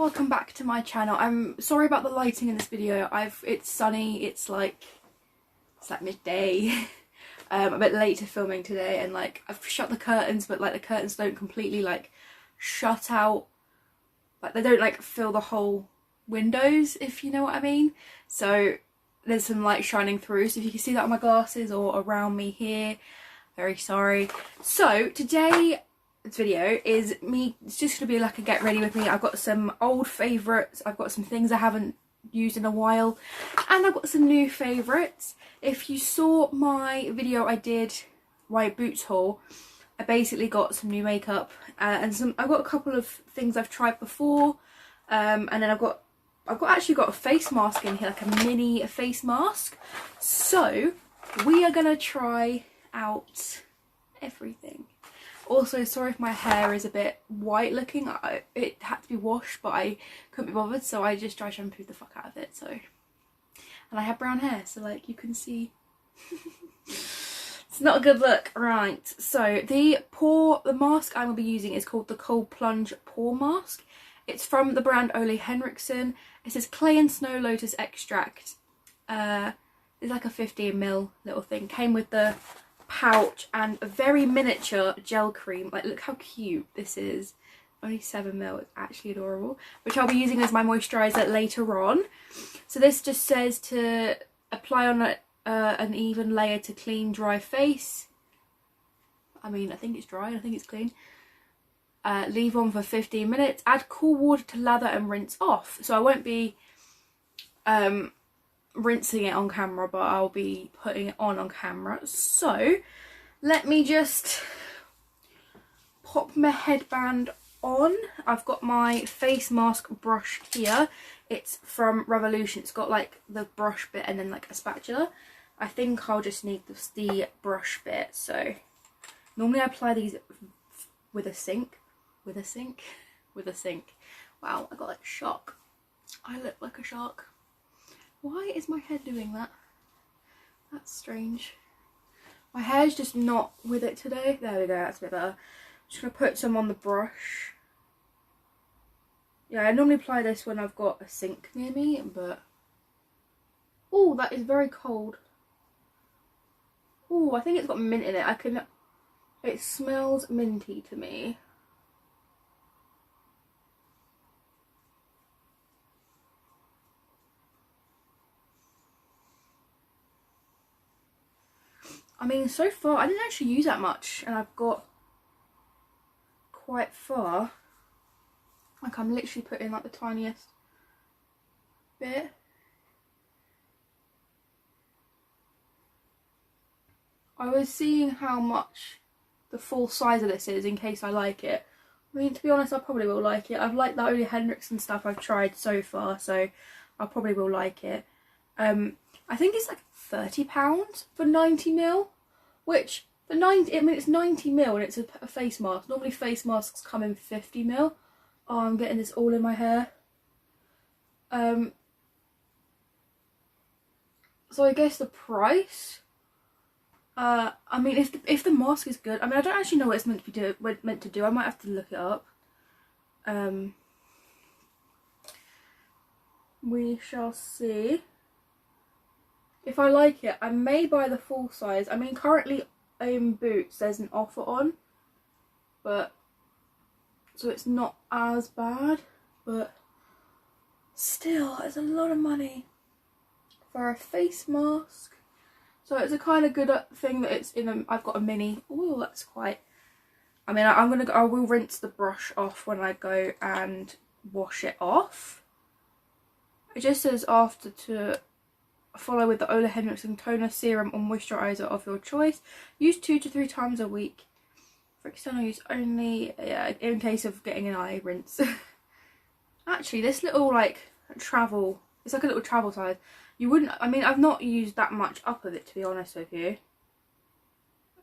welcome back to my channel. I'm sorry about the lighting in this video. It's sunny, it's like midday. I'm a bit late to filming today, and like I've shut the curtains, but like the curtains don't completely like shut out, like they don't like fill the whole windows, if you know what I mean. So there's some light shining through, so if you can see that on my glasses or around me here, very sorry. So today's video is me, it's just gonna be like a get ready with me. I've got some old favourites, I've got some things I haven't used in a while, and I've got some new favourites. If you saw my video I did, my boots haul, I basically got some new makeup and I've got a couple of things I've tried before, and then I've actually got a face mask in here, like a mini face mask. So we are gonna try out everything. Also, sorry if my hair is a bit white looking. It had to be washed, but I couldn't be bothered, so I just dry shampooed the fuck out of it. So, and I have brown hair, so like you can see, it's not a good look. Right. So the mask I'm gonna be using is called the Cold Plunge Pore Mask. It's from the brand Ole Henriksen. It says clay and snow lotus extract. It's like a 15ml little thing. Came with the pouch and a very miniature gel cream. Like, look how cute this is. Only 7ml. It's actually adorable, which I'll be using as my moisturizer later on. So this just says to apply on an even layer to clean dry face. I mean, I think it's dry, I think it's clean. Leave on for 15 minutes. Add cool water to lather and rinse off. So I won't be rinsing it on camera, but I'll be putting it on camera. So let me just pop my headband on. I've got my face mask brush here. It's from Revolution. It's got like the brush bit and then like a spatula. I think I'll just need the brush bit. So normally I apply these with a sink. With a sink? Wow, I got like a shark. I look like a shark. Why is my head doing that? That's strange. My hair's just not with it today. There we go, that's a bit better. I'm just going to put some on the brush. Yeah, I normally apply this when I've got a sink near me, but... oh, that is very cold. Oh, I think it's got mint in it. It smells minty to me. I mean, so far, I didn't actually use that much, and I've got quite far. Like, I'm literally putting like the tiniest bit. I was seeing how much the full size of this is in case I like it. I mean, to be honest, I probably will like it. I've liked the Ole Henriksen stuff I've tried so far, so I probably will like it. I think it's like £30 for 90ml, which for it's 90ml and it's a face mask. Normally face masks come in 50ml. Oh, I'm getting this all in my hair. So I guess the price. I mean, if the mask is good. I mean, I don't actually know what it's meant to do. I might have to look it up. We shall see. If I like it, I may buy the full size. I mean, currently in Boots there's an offer on, but so it's not as bad, but still, it's a lot of money for a face mask. So it's a kind of good thing that it's in a. I've got a mini. Oh, that's quite. I mean, I will rinse the brush off when I go and wash it off. It just says after to follow with the Ole Henriksen toner, serum or moisturiser of your choice. Use 2 to 3 times a week. For external use only, yeah, in case of getting an eye rinse. Actually, this little like travel, it's like a little travel size. You wouldn't, I mean, I've not used that much up of it, to be honest with you.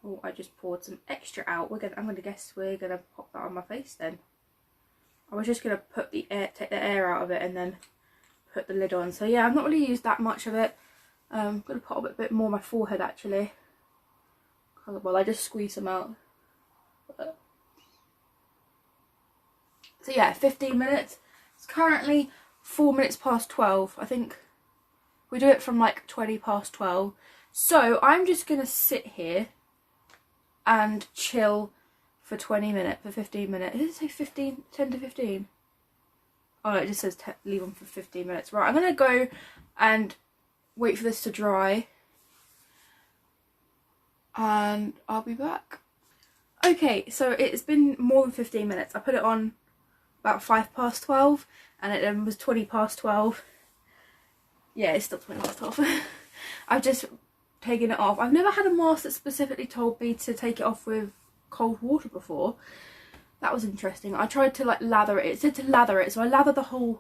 Oh, I just poured some extra out. I'm gonna guess we're gonna pop that on my face then. I was just gonna put take the air out of it and then put the lid on. So yeah, I've not really used that much of it. I'm gonna put a bit more on my forehead actually. Well, I just squeeze them out. But... so yeah, 15 minutes. It's currently 4 minutes past 12. I think we do it from like 20 past 12. So I'm just going to sit here and chill for 20 minutes, for 15 minutes. Does it say 15, 10 to 15? Oh no, it just says leave on for 15 minutes. Right, I'm going to go and wait for this to dry. And I'll be back. Okay, so it's been more than 15 minutes. I put it on about 5 past 12 and it was 20 past 12. Yeah, it's still 20 past 12. I've just taken it off. I've never had a mask that specifically told me to take it off with cold water before. That was interesting. I tried to like lather it. It said to lather it, so I lathered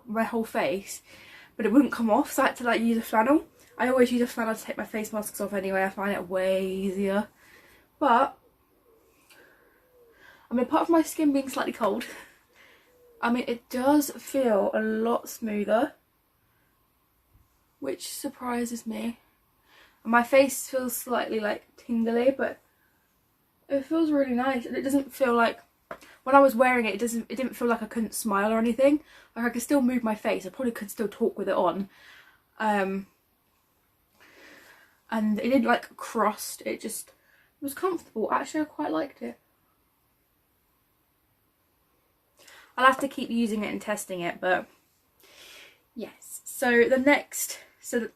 my whole face, but it wouldn't come off, so I had to like use a flannel. I always use a flannel to take my face masks off anyway. I find it way easier. But I mean, apart from my skin being slightly cold, I mean, it does feel a lot smoother, which surprises me. And my face feels slightly like tingly, but it feels really nice, and it doesn't feel like, when I was wearing it, it didn't feel like I couldn't smile or anything. Like I could still move my face. I probably could still talk with it on. And it didn't like crust. It was comfortable. Actually, I quite liked it. I'll have to keep using it and testing it, but yes. So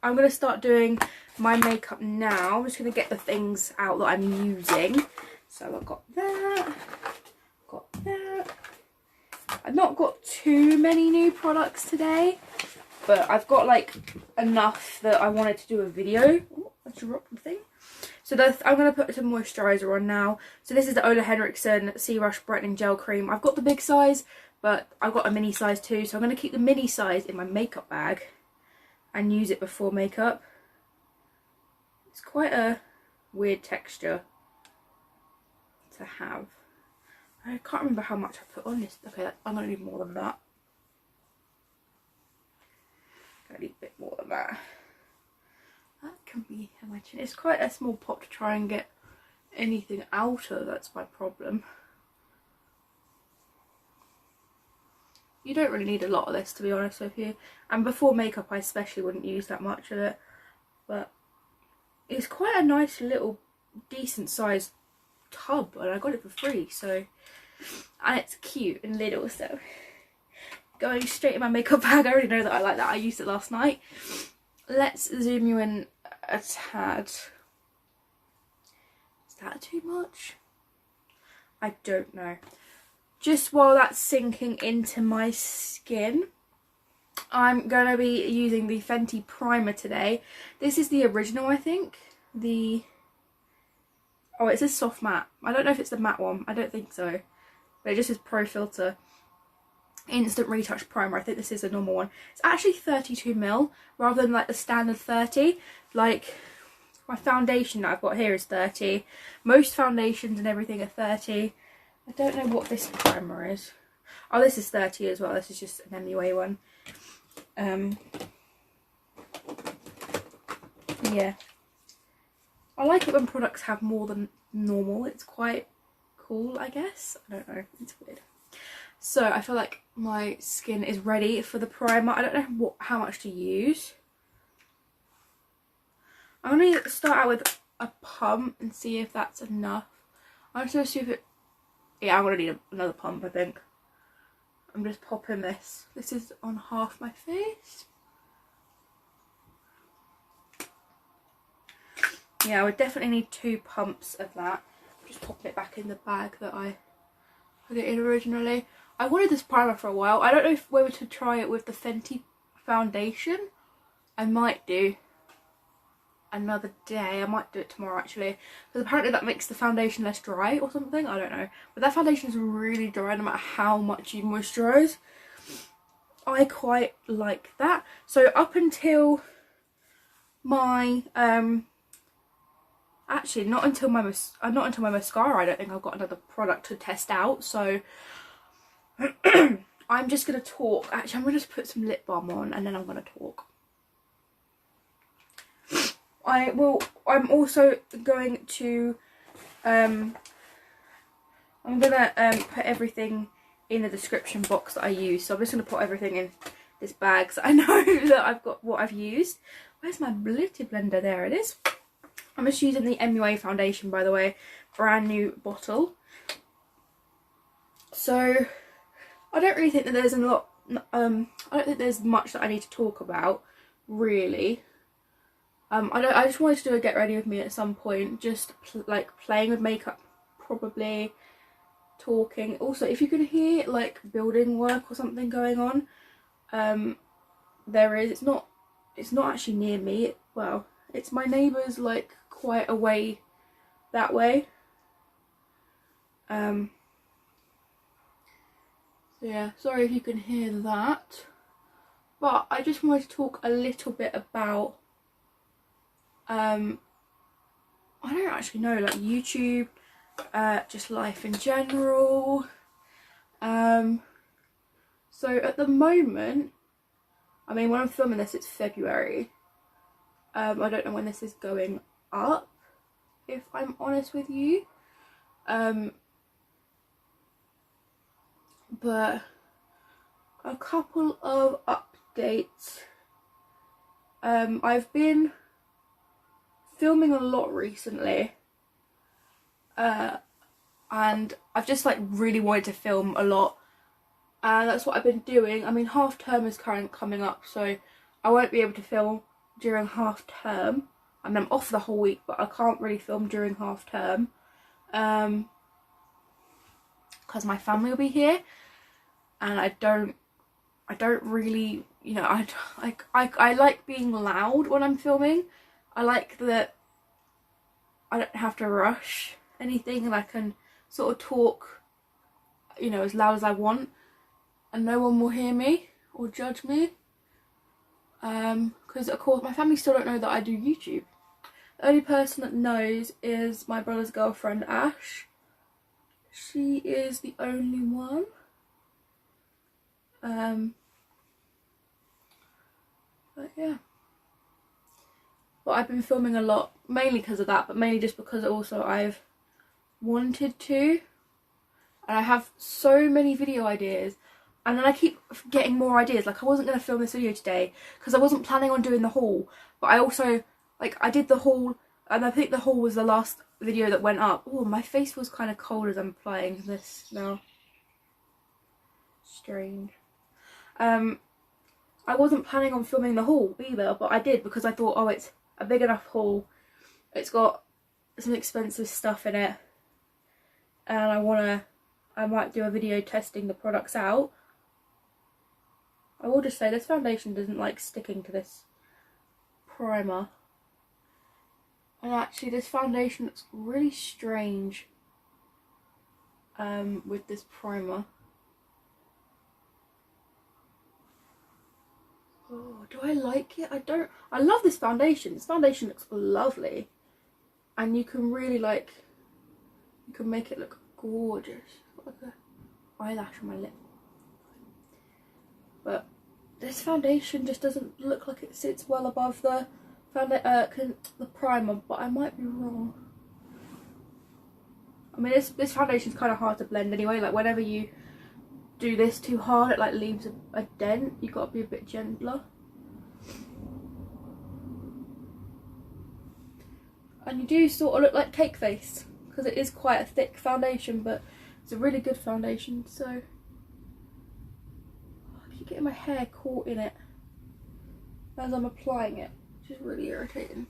I'm going to start doing my makeup now. I'm just going to get the things out that I'm using. So I've got that. I've not got too many new products today, but I've got like enough that I wanted to do a video. Oh, I dropped the thing. So I'm going to put some moisturiser on now. So this is the Ole Henriksen Sea Rush Brightening Gel Cream. I've got the big size, but I've got a mini size too. So I'm going to keep the mini size in my makeup bag and use it before makeup. It's quite a weird texture to have. I can't remember how much I put on this. Okay, I'm going to need more than that. I need a bit more than that. That can be how much. It's quite a small pot to try and get anything out of. That's my problem. You don't really need a lot of this, to be honest with you. And before makeup, I especially wouldn't use that much of it. But it's quite a nice little decent sized tub, and I got it for free, so, and it's cute and little, so going straight in my makeup bag. I already know that I like that. I used it last night. Let's zoom you in a tad. Is that too much? I don't know. Just while that's sinking into my skin, I'm going to be using the Fenty primer today. This is the original, I think. Oh, it says soft matte. I don't know if it's the matte one. I don't think so. But it just says Pro Filter Instant Retouch Primer. I think this is a normal one. It's actually 32ml rather than like the standard 30. Like my foundation that I've got here is 30. Most foundations and everything are 30. I don't know what this primer is. Oh, this is 30 as well. This is just an MUA one. Yeah. I like it when products have more than normal. It's quite cool, I guess. I don't know. It's weird. So I feel like my skin is ready for the primer. I don't know how much to use. I'm going to start out with a pump and see if that's enough. I'm just going to see if it... Yeah, I'm going to need another pump, I think. I'm just popping this. This is on half my face. Yeah, I would definitely need 2 pumps of that. Just popping it back in the bag that I put it in originally. I wanted this primer for a while. I don't know whether to try it with the Fenty foundation. I might do another day. I might do it tomorrow actually. Because apparently that makes the foundation less dry or something. I don't know. But that foundation is really dry no matter how much you moisturise. I quite like that. So up until my... Actually, not until my mascara. I don't think I've got another product to test out. So I'm just gonna talk. Actually, I'm gonna just put some lip balm on and then I'm gonna talk. I'm also going to. I'm gonna put everything in the description box that I use. So I'm just going to put everything in this bag so I know that I've got what I've used. Where's my beauty blender? There it is. I'm just using the MUA foundation, by the way, brand new bottle. So I don't really think that there's a lot, I don't think there's much that I need to talk about, really. I just wanted to do a get ready with me at some point, just like playing with makeup, probably talking. Also, if you can hear like building work or something going on, there is. It's not actually near me. Well, it's my neighbours, like quite away that way. So yeah, sorry if you can hear that. But I just wanted to talk a little bit about I don't actually know, like YouTube, just life in general. So at the moment, I mean, when I'm filming this, it's February. I don't know when this is going up, if I'm honest with you. But a couple of updates. I've been filming a lot recently. And I've just like really wanted to film a lot. And that's what I've been doing. I mean, half term is currently coming up, so I won't be able to film during half term. I mean, I'm off the whole week, but I can't really film during half term. Because my family will be here. And I don't really, you know, I like being loud when I'm filming. I like that I don't have to rush anything and I can sort of talk, you know, as loud as I want and no one will hear me or judge me. Because of course my family still don't know that I do YouTube. The only person that knows is my brother's girlfriend, Ash. She is the only one. But yeah. But I've been filming a lot, mainly because of that, but mainly just because also I've wanted to. And I have so many video ideas. And then I keep getting more ideas. Like, I wasn't going to film this video today because I wasn't planning on doing the haul. But I also, like, I did the haul, and I think the haul was the last video that went up. Oh, my face feels kind of cold as I'm applying this now. Strange. I wasn't planning on filming the haul either, but I did because I thought, oh, it's a big enough haul. It's got some expensive stuff in it. And I might do a video testing the products out. I will just say this foundation doesn't like sticking to this primer. And actually this foundation looks really strange with this primer. Oh, do I like it? I love this foundation. This foundation looks lovely. And you can really like, you can make it look gorgeous. Got like a eyelash on my lip. But this foundation just doesn't look like it sits well above the primer, but I might be wrong. I mean, this foundation is kind of hard to blend anyway. Like, whenever you do this too hard, it like leaves a dent. You've got to be a bit gentler. And you do sort of look like cake face, because it is quite a thick foundation, but it's a really good foundation. So I keep getting my hair caught in it as I'm applying it, which is really irritating.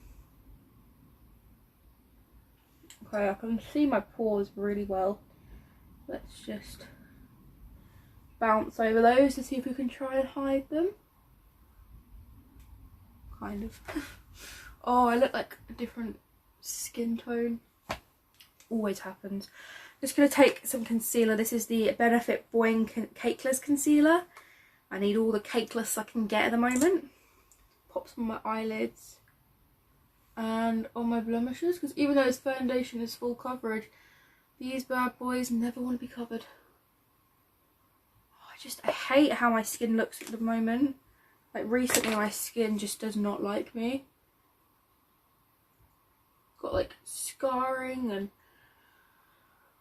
Okay, I can see my pores really well. Let's just bounce over those to see if we can try and hide them. Kind of. Oh, I look like a different skin tone. Always happens. Just going to take some concealer. This is the Benefit Boing Cakeless Concealer. I need all the cakeless I can get at the moment. Pop some on my eyelids and on my blemishes, because even though this foundation is full coverage, these bad boys never want to be covered. I hate how my skin looks at the moment. Like, recently my skin just does not like me. Got like scarring and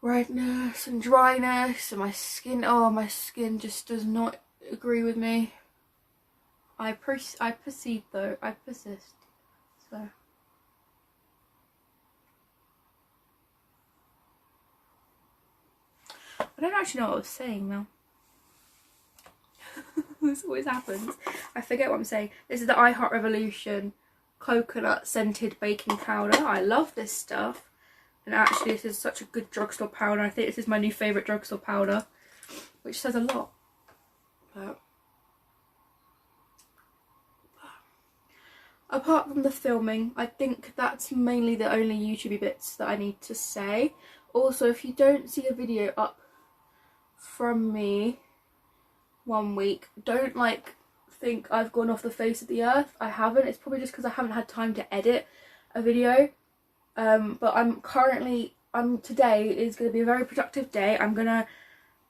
redness and dryness, and my skin, oh, my skin just does not agree with me. I proceed though, I persist. So I don't actually know what I was saying now. This always happens. I forget what I'm saying. This is the I Heart Revolution coconut scented baking powder. I love this stuff. And actually this is such a good drugstore powder. I think this is my new favourite drugstore powder, which says a lot. But apart from the filming, I think that's mainly the only YouTube bits that I need to say. Also, if you don't see a video up from me 1 week, don't like think I've gone off the face of the earth. I haven't. It's probably just because I haven't had time to edit a video. But today is going to be a very productive day. I'm going to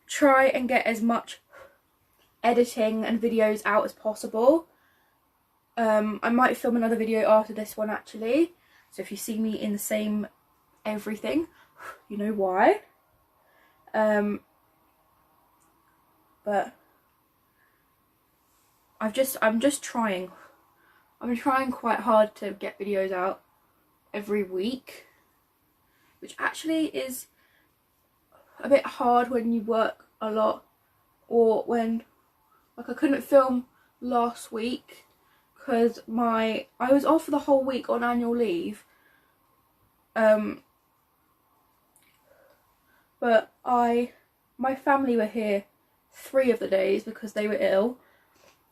try and get as much editing and videos out as possible. I might film another video after this one actually. So if you see me in the same everything, you know why. But I'm just trying. I'm trying quite hard to get videos out every week, which actually is a bit hard when you work a lot, or when, like, I couldn't film last week because I was off for the whole week on annual leave. But my family were here 3 of the days because they were ill,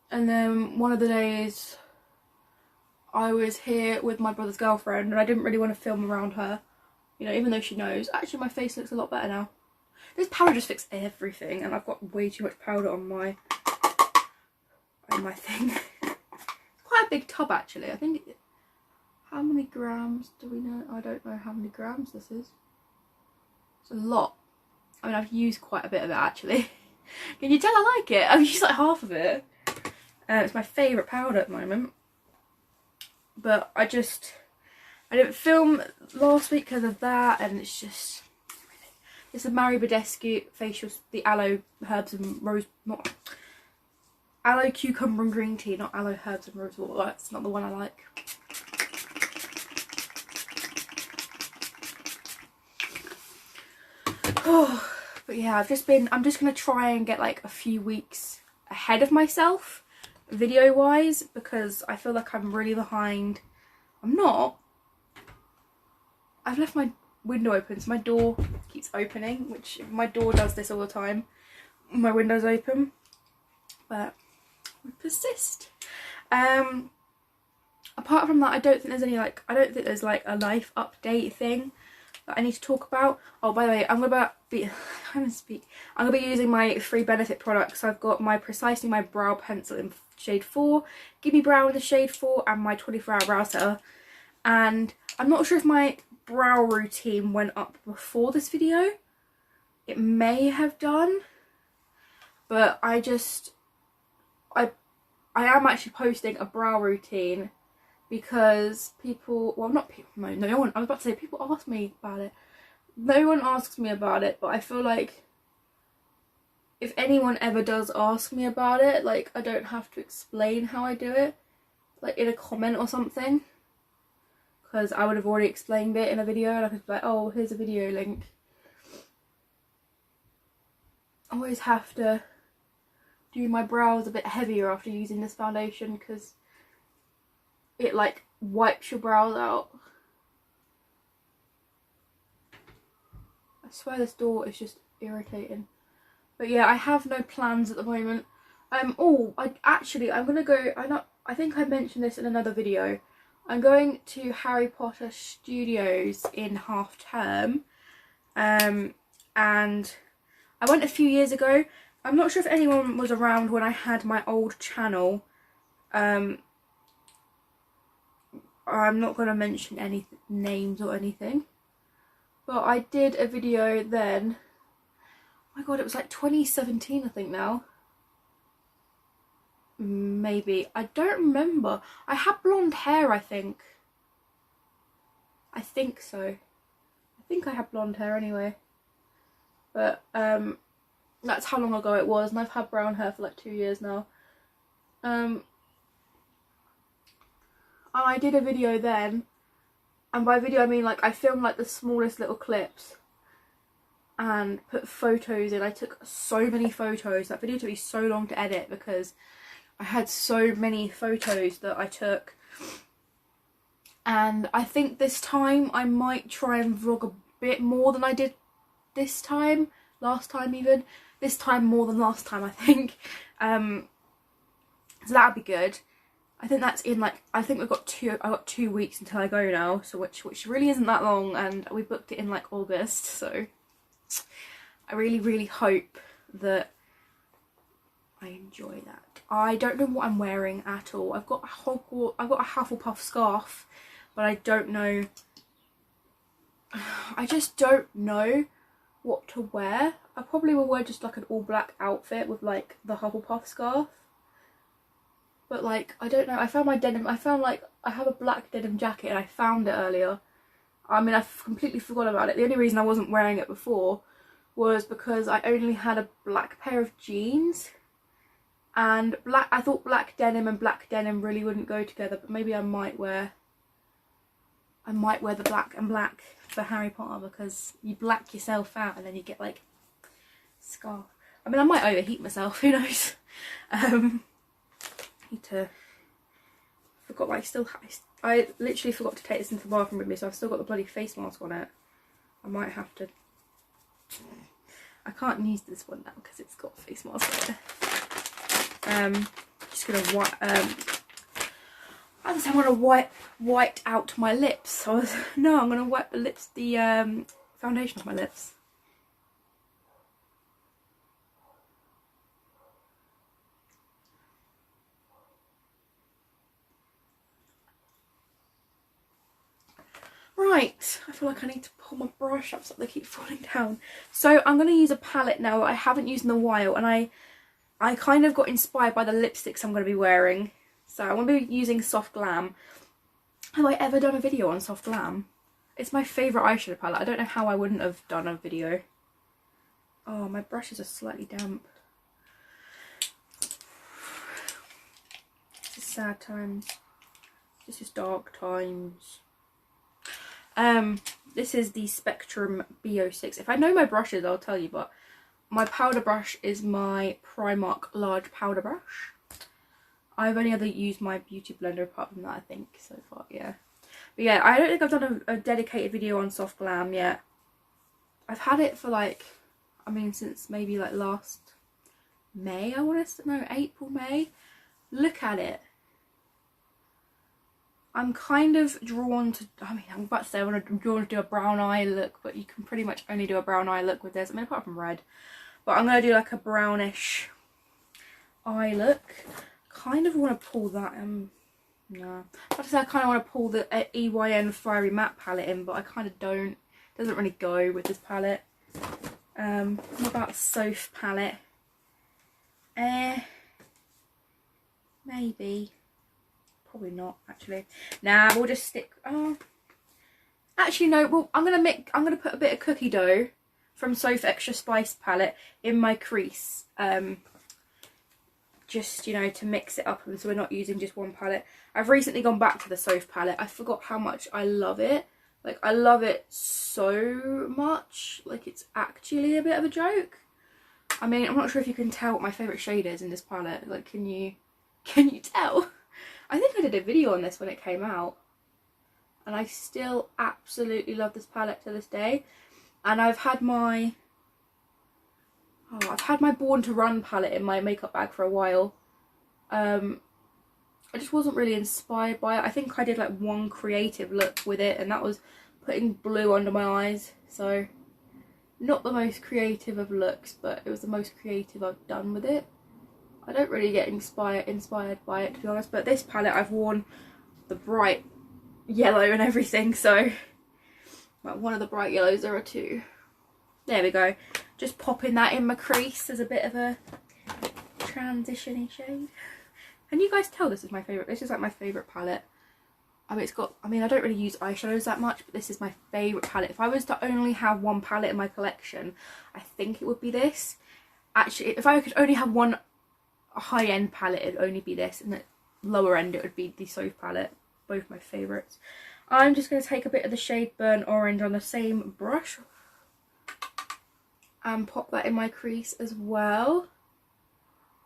and then one of the days I was here with my brother's girlfriend, and I didn't really want to film around her, you know, even though she knows. Actually, my face looks a lot better now. This powder just fixed everything, and I've got way too much powder on my thing. Quite a big tub actually. I think, how many grams do we know? I don't know how many grams this is. It's a lot. I mean, I've used quite a bit of it actually. Can you tell I like it? I've used like half of it. It's my favourite powder at the moment. But I didn't film last week because of that, and it's just, it's a badescu facial, the aloe herbs and rose, not aloe cucumber and green tea, not aloe herbs and rose water. That's not the one I like. Oh, but yeah, I'm just gonna try and get like a few weeks ahead of myself video wise, because I feel like I'm really behind. I'm not. I've left my window open, so my door keeps opening, which my door does this all the time. My window's open, but we persist. Apart from that, I don't think there's any like, I don't think there's like a life update thing that I need to talk about. Oh, by the way, I'm gonna be using my free Benefit products. I've got my Precisely My Brow Pencil in shade 4, Gimme Brow in the shade 4, and my 24-hour brow setter. And I'm not sure if my brow routine went up before this video. It may have done, but I am actually posting a brow routine because people, well, not people, no one, I was about to say people ask me about it. No one asks me about it, but I feel like if anyone ever does ask me about it, like, I don't have to explain how I do it, like in a comment or something, because I would have already explained it in a video, and I could be like, oh, here's a video link. I always have to do my brows a bit heavier after using this foundation because it like wipes your brows out. I swear this door is just irritating. But yeah, I have no plans at the moment. I'm gonna go, I think I mentioned this in another video. I'm going to Harry Potter Studios in half term. And I went a few years ago. I'm not sure if anyone was around when I had my old channel. I'm not going to mention any names or anything. But I did a video then. Oh my god, it was like 2017 I think now. Maybe. I don't remember. I had blonde hair, I think. I think so. I think I had blonde hair anyway. But that's how long ago it was, and I've had brown hair for like 2 years now. And I did a video then, and by video I mean like I filmed like the smallest little clips and put photos in. I took so many photos. That video took me so long to edit because I had so many photos that I took. And I think this time I might try and vlog a bit more than I did this time, last time even. This time more than last time, I think. So that'd be good. I think that's in like, I think I got 2 weeks until I go now, so which really isn't that long, and we booked it in like August, so I really hope that I enjoy that. I don't know what I'm wearing at all. I've got a Hufflepuff scarf, but I don't know. I just don't know what to wear. I probably will wear just like an all black outfit with like the Hufflepuff scarf. But like, I don't know. I found my denim. I found like, I have a black denim jacket and I found it earlier. I mean, I completely forgot about it. The only reason I wasn't wearing it before was because I only had a black pair of jeans. And I thought black denim and black denim really wouldn't go together, but maybe I might wear the black and black for Harry Potter, because you black yourself out and then you get like scar. I mean, I might overheat myself, who knows. Need to, forgot I literally forgot to take this into the bathroom with me, so I've still got the bloody face mask on it. I might have to, I can't use this one now because it's got a face mask on it. Just gonna I'm gonna white out my lips. I'm gonna wipe the foundation off my lips. Right, I feel like I need to pull my brush up so they keep falling down. So I'm going to use a palette now that I haven't used in a while, and I kind of got inspired by the lipsticks I'm going to be wearing. So I'm going to be using Soft Glam. Have I ever done a video on Soft Glam? It's my favourite eyeshadow palette. I don't know how I wouldn't have done a video. Oh, my brushes are slightly damp. This is sad times. This is dark times. This is the Spectrum B06. If I know my brushes, I'll tell you, but my powder brush is my Primark large powder brush. I've only ever used my beauty blender apart from that, I think, so far, yeah. But yeah, I don't think I've done a dedicated video on Soft Glam yet. I've had it for like, I mean, since maybe like last May, I want to know, April, May. Look at it. I'm kind of drawn to, I mean, I'm about to say I'm drawn to do a brown eye look, but you can pretty much only do a brown eye look with this. I mean, apart from red. But I'm going to do like a brownish eye look. Kind of want to pull that, no. Like I said, I kind of want to pull the EYN Fiery Matte palette in, but I kind of don't. It doesn't really go with this palette. What about Soph palette? Maybe. Probably not, actually. Nah, we'll just stick. Oh, actually no. Well, I'm gonna put a bit of cookie dough from Soph Extra Spice palette in my crease. Just, you know, to mix it up, and so we're not using just one palette. I've recently gone back to the Soph palette. I forgot how much I love it. Like, I love it so much. Like, it's actually a bit of a joke. I mean, I'm not sure if you can tell what my favourite shade is in this palette. Like, can you tell? I think I did a video on this when it came out, and I still absolutely love this palette to this day. And I've had my Born to Run palette in my makeup bag for a while. I just wasn't really inspired by it. I think I did like one creative look with it, and that was putting blue under my eyes. So not the most creative of looks, but it was the most creative I've done with it. I don't really get inspired by it, to be honest, but this palette I've worn the bright yellow and everything, so well, one of the bright yellows, there are two. There we go. Just popping that in my crease as a bit of a transition-y shade. Can you guys tell this is my favourite? This is like my favourite palette. I mean, it's got, I mean, I don't really use eyeshadows that much, but this is my favourite palette. If I was to only have one palette in my collection, I think it would be this. Actually, if I could only have one high-end palette, it'd only be this, and the lower end it would be the Soap palette. Both my favourites. I'm just going to take a bit of the shade Burnt Orange on the same brush and pop that in my crease as well.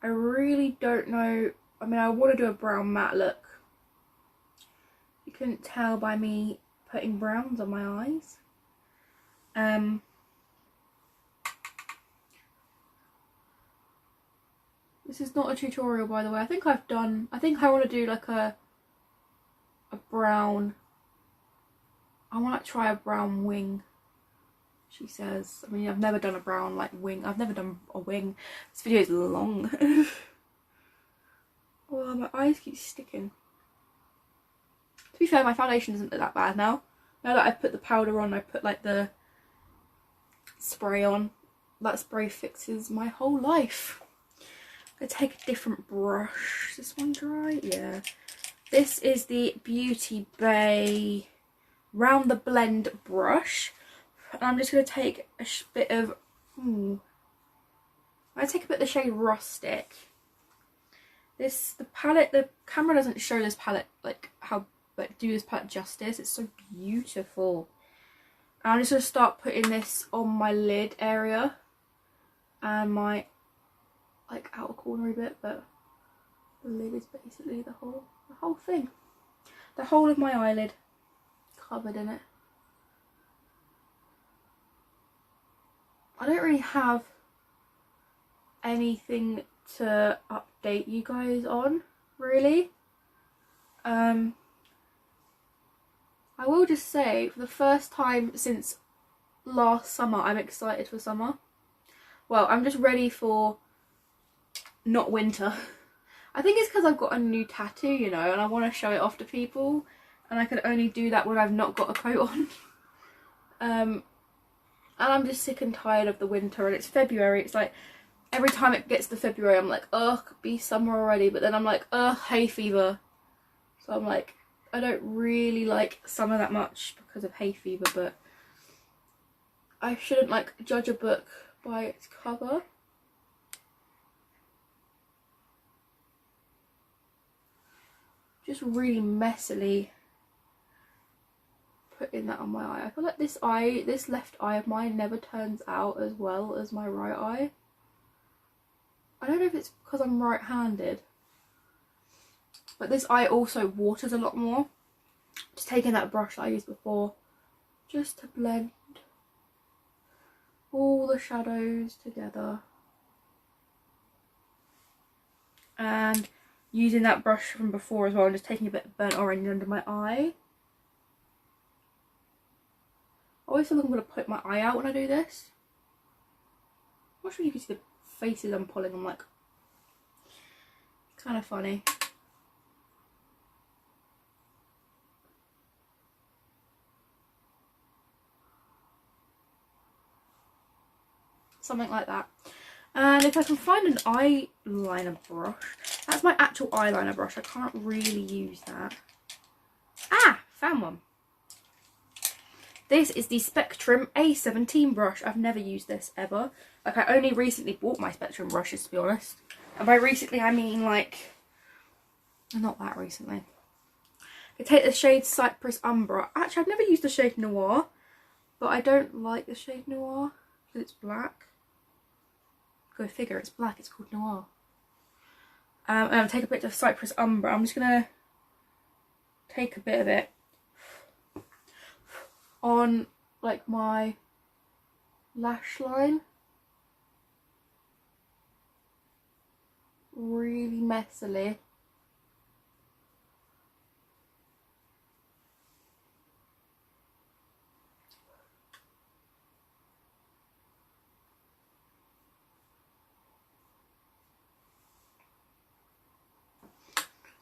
I really don't know, I mean, I want to do a brown matte look. You couldn't tell by me putting browns on my eyes. This is not a tutorial, by the way. I think I want to do like a brown, I want to try a brown wing, she says. I mean, I've never done a brown like wing. I've never done a wing. This video is long. Oh, my eyes keep sticking. To be fair, my foundation doesn't look that bad now. Now that I've put the powder on, I put like the spray on. That spray fixes my whole life. I'm going to take a different brush. Is this one dry? Yeah. This is the Beauty Bay Round the Blend brush. And I'm just going to take a bit of... I'm going to take a bit of the shade Rustic. The palette, the camera doesn't show this palette, like, do this palette justice. It's so beautiful. And I'm just going to start putting this on my lid area and my like outer cornery bit, but the lid is basically the whole thing. The whole of my eyelid covered in it. I don't really have anything to update you guys on, really. I will just say, for the first time since last summer, I'm excited for summer. Well, I'm just ready for not winter. I think it's because I've got a new tattoo, you know, and I want to show it off to people, and I can only do that when I've not got a coat on. And I'm just sick and tired of the winter, and it's February. It's like every time it gets to February, I'm like, ugh, could be summer already, but then I'm like, ugh, hay fever. So I'm like, I don't really like summer that much because of hay fever, but I shouldn't like judge a book by its cover. Just really messily putting that on my eye. I feel like this left eye of mine never turns out as well as my right eye. I don't know if it's because I'm right-handed, but this eye also waters a lot more. Just taking that brush that I used before, just to blend all the shadows together. And using that brush from before as well, and just taking a bit of burnt orange under my eye. I always feel like I'm going to put my eye out when I do this. I'm not sure if you can see the faces I'm pulling. I'm like, kind of funny. Something like that. And if I can find an eyeliner brush, that's my actual eyeliner brush. I can't really use that. Ah, found one. This is the Spectrum A17 brush. I've never used this ever. Like, I only recently bought my Spectrum brushes, to be honest. And by recently, I mean like, not that recently. I take the shade Cypress Umbra. Actually, I've never used the shade Noir, but I don't like the shade Noir because it's black. Go figure, it's black, it's called Noir. And I'll take a bit of Cypress Umbra. I'm just gonna take a bit of it on like my lash line. Really messily.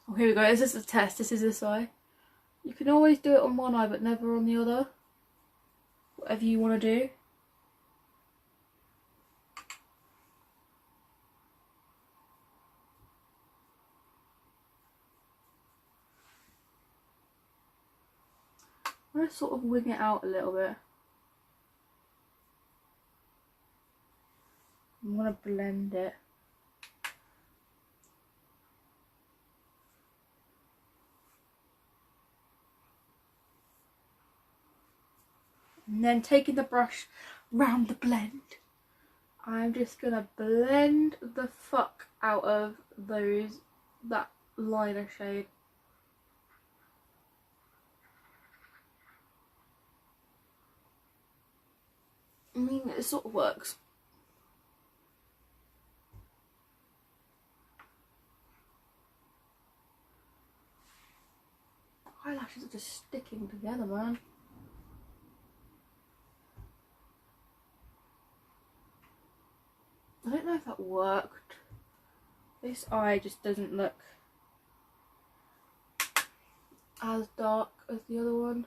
Oh, here we go. This is a test. This is this eye. You can always do it on one eye, but never on the other. Whatever you want to do. going to sort of wing it out a little bit. I'm going to blend it. And then taking the brush round the blend, I'm just going to blend the fuck out of that liner shade. I mean, it sort of works. Eyelashes are just sticking together, man. I don't know if that worked. This eye just doesn't look as dark as the other one.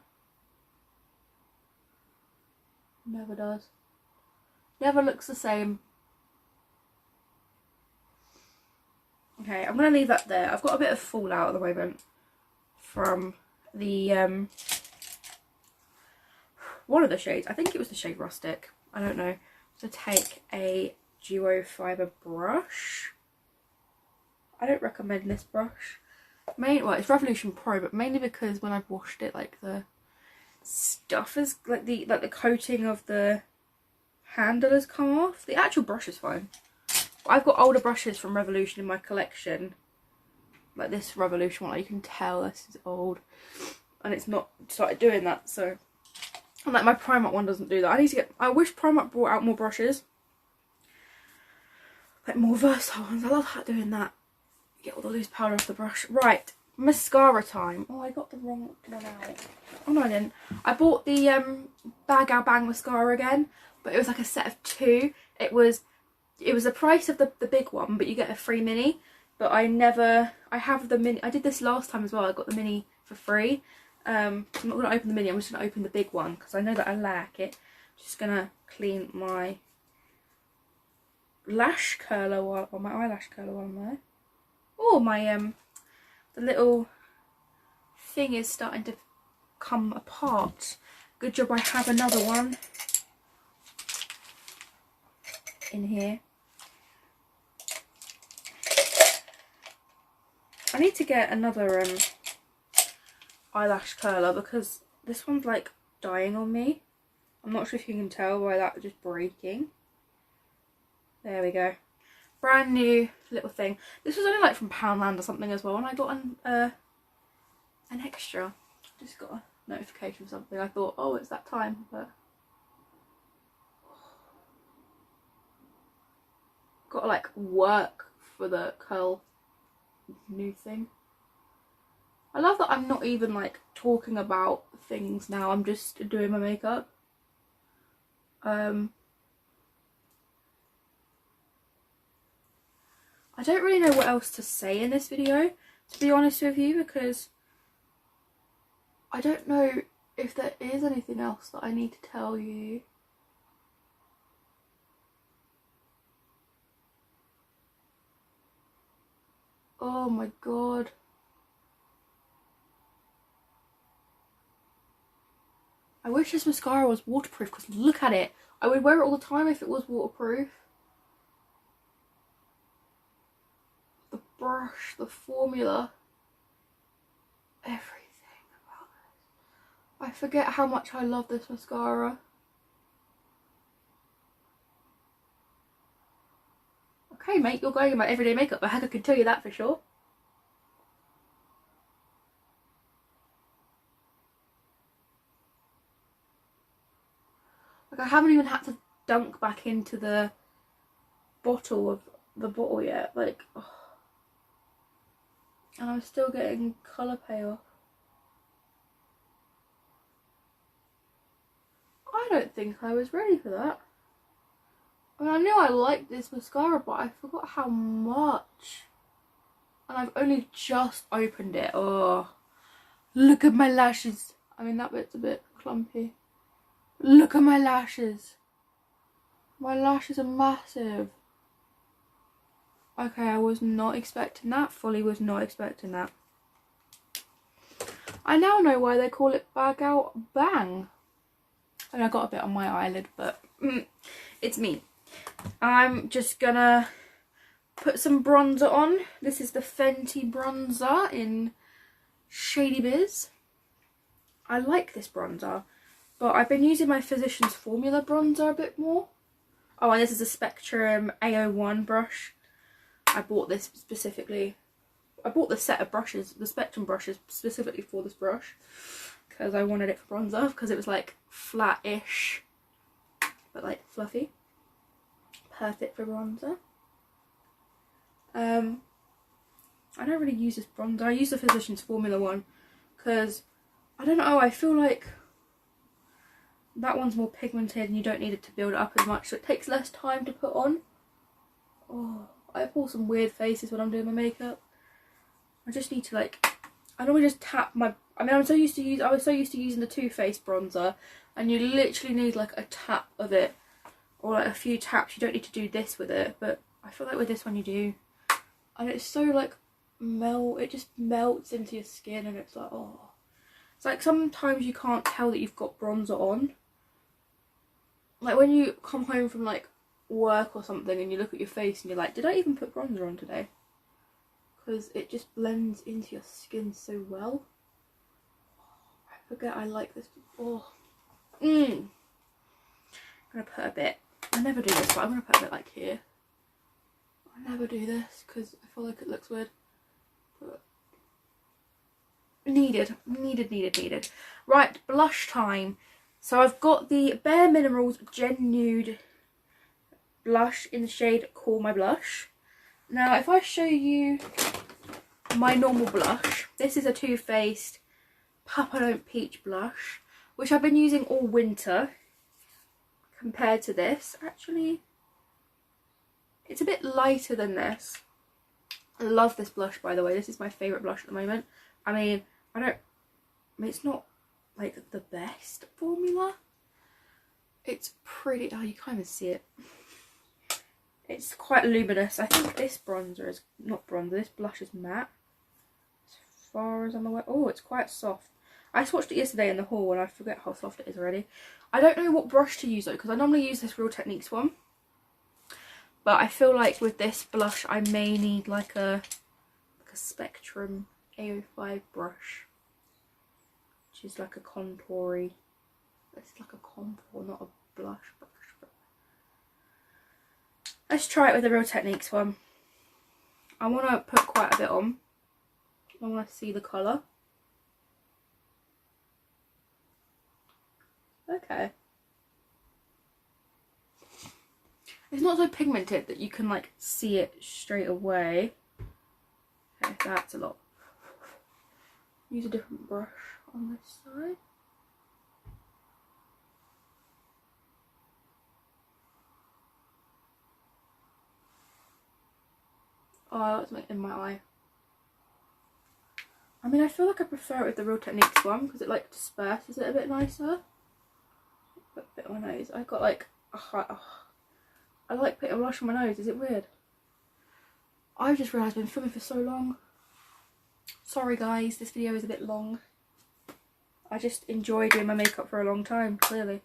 Never does. Never looks the same. Okay, I'm going to leave that there. I've got a bit of fallout at the moment from the one of the shades. I think it was the shade Rustic. I don't know. So take a duo fibre brush. I don't recommend this brush. Well, it's Revolution Pro, but mainly because when I've washed it, like the stuff is like the coating of the handle has come off. The actual brush is fine. But I've got older brushes from Revolution in my collection, like this Revolution one. Like, you can tell this is old, and it's not started doing that. So, and like my Primark one doesn't do that. I need to get. I wish Primark brought out more brushes, like more versatile ones. I love doing that. Get all the loose powder off the brush. Right, mascara time. Oh, I got the wrong one out. Oh no, I didn't. I bought the Bag Out Bang mascara again, but it was like a set of 2. It was the price of the big one, but you get a free mini. But I have the mini. I did this last time as well. I got the mini for free. I'm not going to open the mini. I'm just going to open the big one because I know that I like it. Just going to clean my lash curler or my eyelash curler while I'm there. Oh, my the little thing is starting to come apart. Good job I have another one in here. I need to get another eyelash curler because this one's like dying on me. I'm not sure if you can tell by that just breaking. There we go. Brand new little thing. This was only like from Poundland or something as well, and I got an extra. Just got a notification or something. I thought, oh, it's that time, but got to like work for the curl new thing. I love that I'm not even like talking about things now. I'm just doing my makeup. I don't really know what else to say in this video, to be honest with you, because I don't know if there is anything else that I need to tell you. Oh my god. I wish this mascara was waterproof because look at it. I would wear it all the time if it was waterproof. The brush, the formula, everything about this. I forget how much I love this mascara. Okay, mate, you're going in my everyday makeup bag, I can tell you that for sure. Like, I haven't even had to dunk back into the bottle yet. Like, oh. And I'm still getting colour payoff. I don't think I was ready for that. I mean, I knew I liked this mascara, but I forgot how much. And I've only just opened it. Oh, look at my lashes. I mean, that bit's a bit clumpy. Look at my lashes. My lashes are massive. Okay, I was not expecting that. Fully was not expecting that. I now know why they call it bag out bang. And I got a bit on my eyelid, but it's me. I'm just gonna put some bronzer on. This is the Fenty bronzer in Shady Biz. I like this bronzer, but I've been using my Physicians Formula bronzer a bit more. Oh, and this is a Spectrum A01 brush. I bought this specifically. I bought the set of brushes, the Spectrum brushes, specifically for this brush because I wanted it for bronzer, because it was like flat-ish but like fluffy. Perfect for bronzer. I don't really use this bronzer. I use the Physicians Formula one because I don't know, I feel like that one's more pigmented and you don't need it to build it up as much, so it takes less time to put on. Oh, I pull some weird faces when I'm doing my makeup. I just need to like, I normally just tap my, I mean I was so used to using the Too Faced bronzer, and you literally need like a tap of it, or like a few taps. You don't need to do this with it, but I feel like with this one you do. And it's so like it just melts into your skin, and it's like, oh. It's like sometimes you can't tell that you've got bronzer on. Like when you come home from like work or something and you look at your face and you're like, did I even put bronzer on today? Because it just blends into your skin so well. I forget I like this. Oh. I'm gonna put a bit. I never do this, but I'm gonna put a bit like here. I never do this because I feel like it looks weird. But needed. Right, blush time. So I've got the Bare Minerals Gen Nude blush in the shade Call My Blush. Now if I show you my normal blush, this is a Too Faced Papa Don't Peach blush, which I've been using all winter. Compared to this, actually it's a bit lighter than this. I love this blush, by the way. This is my favourite blush at the moment. I mean, it's not like the best formula. It's pretty, oh, you can't even see it. It's quite luminous. I think this bronzer is, not bronzer, this blush is matte. As far as I'm aware. Oh, it's quite soft. I swatched it yesterday in the haul and I forget how soft it is already. I don't know what brush to use though, because I normally use this Real Techniques one. But I feel like with this blush I may need like a Spectrum A05 brush, which is like a contoury. It's like a contour, not a blush brush. But let's try it with the Real Techniques one. I want to put quite a bit on. I want to see the colour. Okay. It's not so pigmented that you can like see it straight away. Okay, that's a lot. Use a different brush on this side. Oh, that's in my eye. I mean, I feel like I prefer it with the Real Techniques one because it like disperses it a bit nicer. Put a bit on my nose. I got like I like putting blush on my nose. Is it weird? I just realised I've been filming for so long. Sorry guys, this video is a bit long. I just enjoy doing my makeup for a long time, clearly.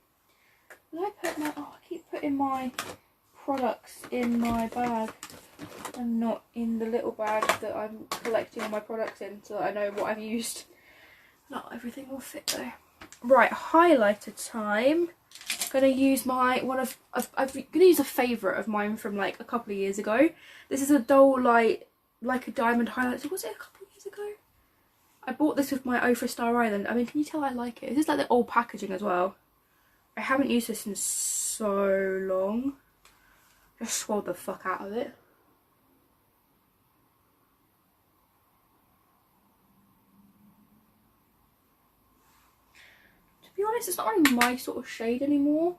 Did I put my, oh, I keep putting my products in my bag and not in the little bag that I'm collecting all my products in, so that I know what I've used. Not everything will fit though. Right, highlighter time. Gonna use my I'm gonna use a favourite of mine from like a couple of years ago. This is a dull light, like a diamond highlighter. Was it a couple of years ago? I bought this with my Ofra Star Island. I mean, can you tell I like it? This is like the old packaging as well. I haven't used this in so long. Just swallowed the fuck out of it. To be honest, it's not really my sort of shade anymore.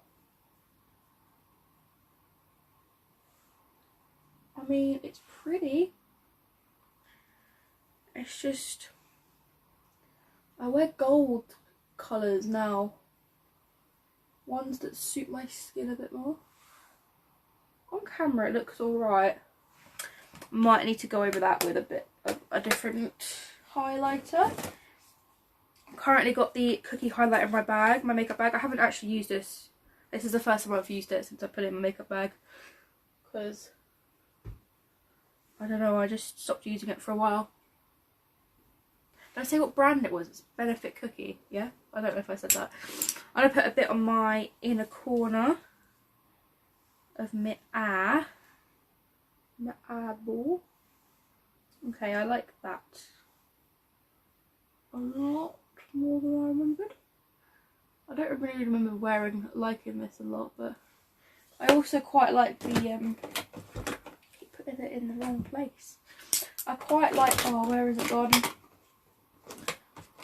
I mean, it's pretty. It's just, I wear gold colours now. Ones that suit my skin a bit more. On camera it looks alright. Might need to go over that with a bit of a different highlighter. Currently got the cookie highlighter in my bag, my makeup bag. I haven't actually used this. This is the first time I've used it since I put it in my makeup bag. Because, I don't know, I just stopped using it for a while. Did I say what brand it was? It's Benfeit cookie, yeah? I don't know if I said that. I'm going to put a bit on my inner corner of my eye. My eyeball. Okay, I like that a lot more than I remembered. I don't really remember liking this a lot, but I also quite like the keep putting it in the wrong place. I quite like, oh, where is it gone?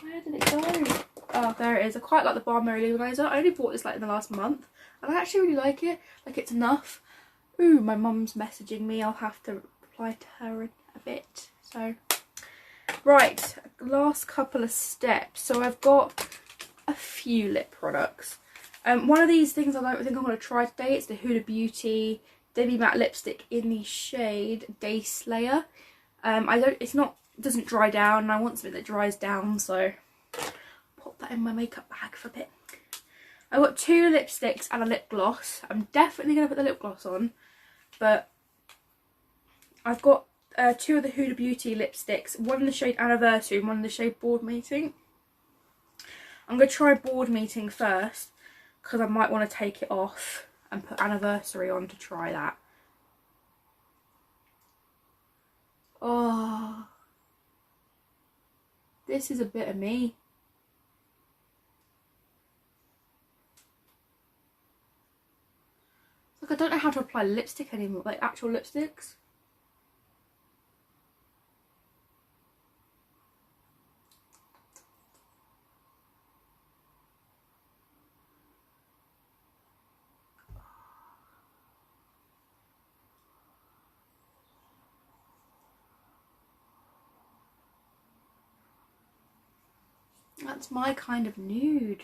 Where did it go? Oh, there it is. I quite like the Balm Illuminator. I only bought this like in the last month, and I actually really like it. Like, it's enough. Ooh, my mum's messaging me. I'll have to reply to her in a bit. So, right, last couple of steps. So I've got a few lip products. One of these things I don't think I'm going to try today. It's the Huda Beauty Baby Matte Lipstick in the shade Day Slayer. It doesn't dry down, and I want something that dries down, so pop that in my makeup bag for a bit. I've got 2 lipsticks and a lip gloss. I'm definitely going to put the lip gloss on, but I've got 2 of the Huda Beauty lipsticks, one in the shade Anniversary and one in the shade Board Meeting. I'm going to try Board Meeting first, because I might want to take it off and put Anniversary on to try that. Oh, this is a bit of me. It's like I don't know how to apply lipstick anymore, like actual lipsticks. That's my kind of nude.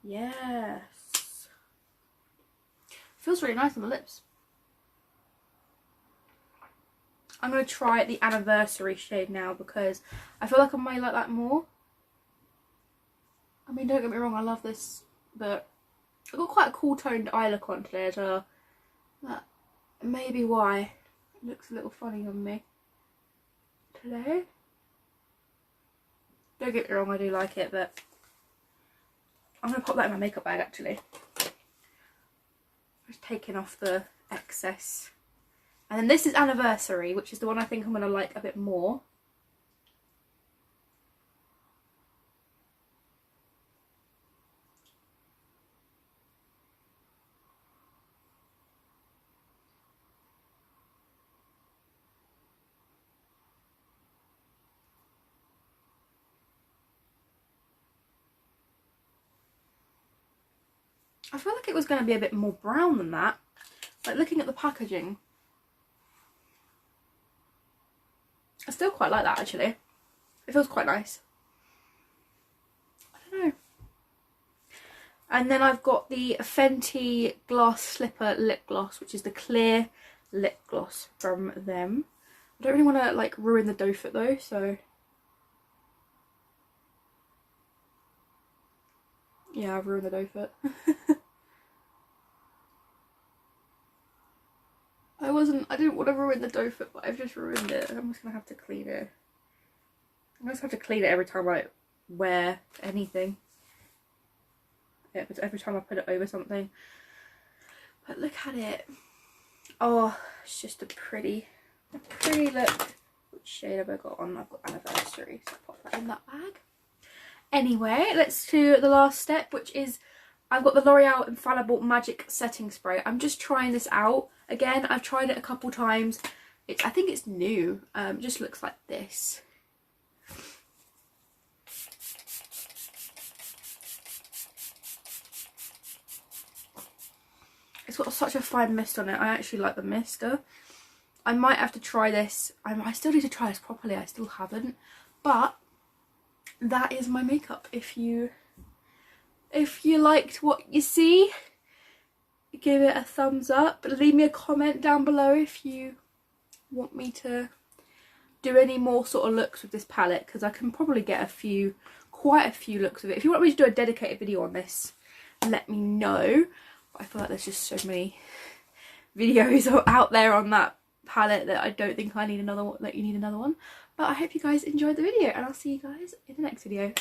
Yes. Feels really nice on the lips. I'm going to try the Anniversary shade now because I feel like I might like that more. I mean, don't get me wrong, I love this, but I've got quite a cool toned eye look on today as well. That may be why it looks a little funny on me today. Don't get me wrong, I do like it, but I'm going to pop that in my makeup bag actually. Just taking off the excess. And then this is Anniversary, which is the one I think I'm going to like a bit more. I feel like it was going to be a bit more brown than that. Like, looking at the packaging, I still quite like that actually. It feels quite nice. I don't know. And then I've got the Fenty Glass Slipper Lip Gloss, which is the clear lip gloss from them. I don't really want to like ruin the dough fit though, so yeah, I've ruined the dough fit. I didn't want to ruin the dough fit, but I've just ruined it. I'm just going to have to clean it. I'm just going to have to clean it every time I wear anything. Yeah, every time I put it over something. But look at it. Oh, it's just a pretty look. Which shade have I got on? I've got Anniversary, so I'll pop that in that bag. Anyway, let's do the last step, which is I've got the L'Oreal Infallible Magic Setting Spray. I'm just trying this out. Again, I've tried it a couple times. I think it's new. It just looks like this. It's got such a fine mist on it. I actually like the mister. I might have to try this. I still need to try this properly. I still haven't. But that is my makeup. If you liked what you see, give it a thumbs up. Leave me a comment down below if you want me to do any more sort of looks with this palette, because I can probably get quite a few looks of it. If you want me to do a dedicated video on this, let me know. But I feel like there's just so many videos out there on that palette that I don't think I need another one, that you need another one. But I hope you guys enjoyed the video, and I'll see you guys in the next video.